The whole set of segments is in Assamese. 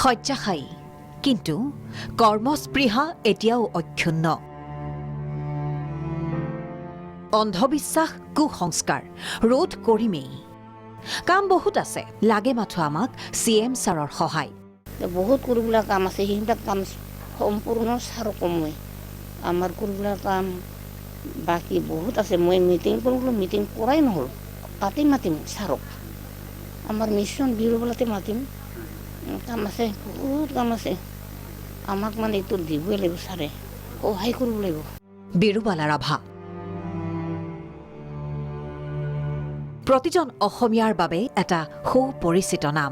শয্যাশায়ী কিন্তু কৰ্মস্পৃহা এতিয়াও অক্ষুণ্ণ অন্ধবিশ্বাস কুসংস্কাৰ ৰোধ কৰিমেই কাম বহুত আছে লাগে মাথো আমাক CM ছাৰৰ সহায় বহুত কৰিবলৈ কাম আছে সেইবিলাক কাম সম্পূৰ্ণ ছাৰক মই আমাৰ কৰিবলৈ কাম বাকী বহুত আছে মই মিটিং কৰিবলৈ মিটিং কৰাই নহ'ল তাতে মাতিম ছাৰক আমাৰ মিছন বিৰুবলাতে মাতিম কাম আছে বহুত কাম আছে আমাক মানে এইটো দিবই লাগিব ছাৰে সহায় কৰিব লাগিব বিৰুবালা ৰাভা প্ৰতিজন অসমীয়াৰ বাবে এটা সুপৰিচিত নাম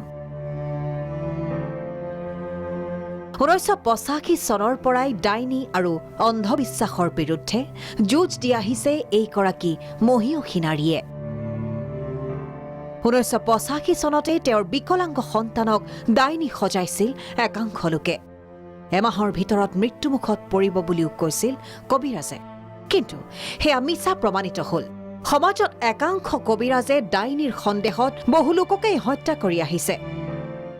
1985 চনৰ পৰাই ডাইনী আৰু অন্ধবিশ্বাসৰ বিৰুদ্ধে যুঁজ দি আহিছে এইগৰাকী মহিয়সী নাৰীয়ে 1985 চনতে তেওঁৰ বিকলাংগ সন্তানক ডাইনী সজাইছিল একাংশ লোকে এমাহৰ ভিতৰত মৃত্যুমুখত পৰিব বুলিও কৈছিল কবিৰাজে কিন্তু সেয়া মিছা প্ৰমাণিত হ'ল সমাজত একাংশ কবিৰাজে ডাইনীৰ সন্দেহত বহু লোককেই হত্যা কৰি আহিছে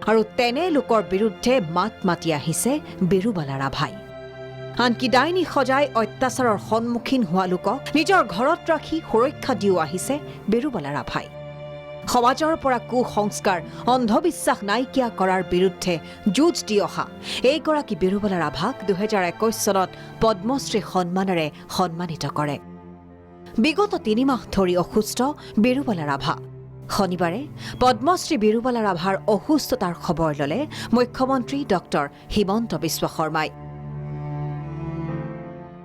আৰু তেনে লোকৰ বিৰুদ্ধে মাত মাতি আহিছে বিৰুবালা ৰাভাই আনকি ডাইনী সজাই অত্যাচাৰৰ সন্মুখীন হোৱা লোকক নিজৰ ঘৰত ৰাখি সুৰক্ষা দিও আহিছে বিৰুবালা ৰাভাই সমাজৰ পৰা কুসংস্কাৰ অন্ধবিশ্বাস নাইকিয়া কৰাৰ বিৰুদ্ধে যুঁজ দি অহা এইগৰাকী বিৰুবালা ৰাভাক 2021 চনত পদ্মশ্ৰী সন্মানেৰে সন্মানিত কৰে বিগত 3 মাহ ধৰি অসুস্থ বিৰুবালা ৰাভা শনিবাৰে পদ্মশ্ৰী বিৰুবালা ৰাভাৰ অসুস্থতাৰ খবৰ ল'লে মুখ্যমন্ত্ৰী ডক্টৰ হিমন্ত বিশ্ব শৰ্মাই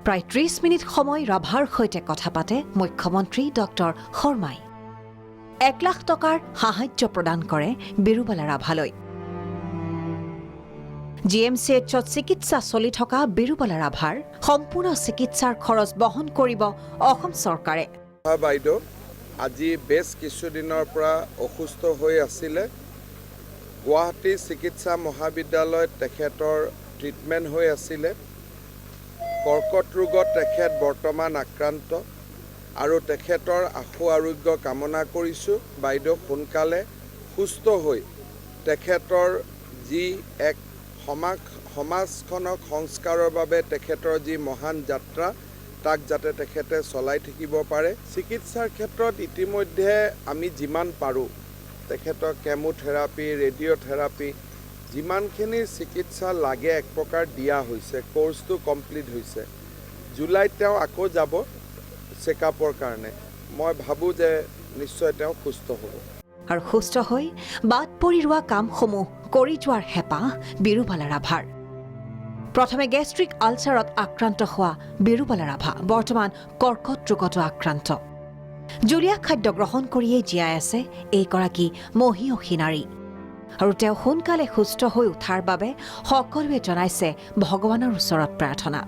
প্ৰায় 30 মিনিট সময় ৰাভাৰ সৈতে কথা পাতে মুখ্যমন্ত্ৰী ডক্টৰ শৰ্মাই 1 লাখ টকাৰ সাহায্য প্ৰদান কৰে বিৰুবালা ৰাভালৈ GMCHত চিকিৎসা চলি থকা বিৰুবালা ৰাভাৰ সম্পূৰ্ণ চিকিৎসাৰ খৰচ বহন কৰিব অসম চৰকাৰে বাইদেউ আজি বেছ কিছুদিনৰ পৰা অসুস্থ হৈ আছিলে গুৱাহাটী চিকিৎসা মহাবিদ্যালয়ত তেখেতৰ ট্ৰিটমেণ্ট হৈ আছিলে কৰ্কট ৰোগত তেখেত বৰ্তমান আক্ৰান্ত আৰু তেখেতৰ আশু আৰোগ্য কামনা কৰিছোঁ বাইদেউ সোনকালে সুস্থ হৈ তেখেতৰ যি এক সমাজখনক সংস্কাৰৰ বাবে তেখেতৰ যি মহান যাত্ৰা তাক যাতে তেখেতে চলাই থাকিব পাৰে চিকিৎসাৰ ক্ষেত্ৰত ইতিমধ্যে আমি যিমান পাৰোঁ তেখেতক কেমোথেৰাপি ৰেডিঅ'থেৰাপি যিমানখিনি চিকিৎসা লাগে এক প্ৰকাৰ দিয়া হৈছে কোৰ্চটো কমপ্লিট হৈছে জুলাইত তেওঁ আকৌ যাব চেকআপৰ কাৰণে মই ভাবোঁ যে নিশ্চয় তেওঁ সুস্থ হ'ব আৰু সুস্থ হৈ বাদ পৰি ৰোৱা কামসমূহ কৰি যোৱাৰ হেঁপাহ বিৰুবালা ৰাভাৰ প্ৰথমে গেষ্ট্ৰিক আলচাৰত আক্ৰান্ত হোৱা বিৰুবালা ৰাভা বৰ্তমান কৰ্কট ৰোগতো আক্ৰান্ত জুলীয়া খাদ্য গ্ৰহণ কৰিয়েই জীয়াই আছে এইগৰাকী মহিয়সী নাৰী আৰু তেওঁ সোনকালে সুস্থ হৈ উঠাৰ বাবে সকলোৱে জনাইছে ভগৱানৰ ওচৰত প্ৰাৰ্থনা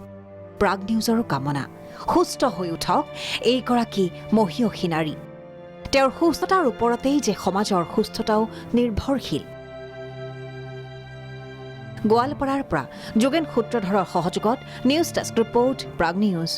প্ৰাগ নিউজৰো কামনা সুস্থ হৈ উঠক এইগৰাকী মহিয়সী নাৰী তেওঁৰ সুস্থতাৰ ওপৰতেই যে সমাজৰ সুস্থতাও নিৰ্ভৰশীল গোৱালপাৰাৰ পৰা যোগেন সূত্ৰধৰৰ সহযোগত news desk report Prag news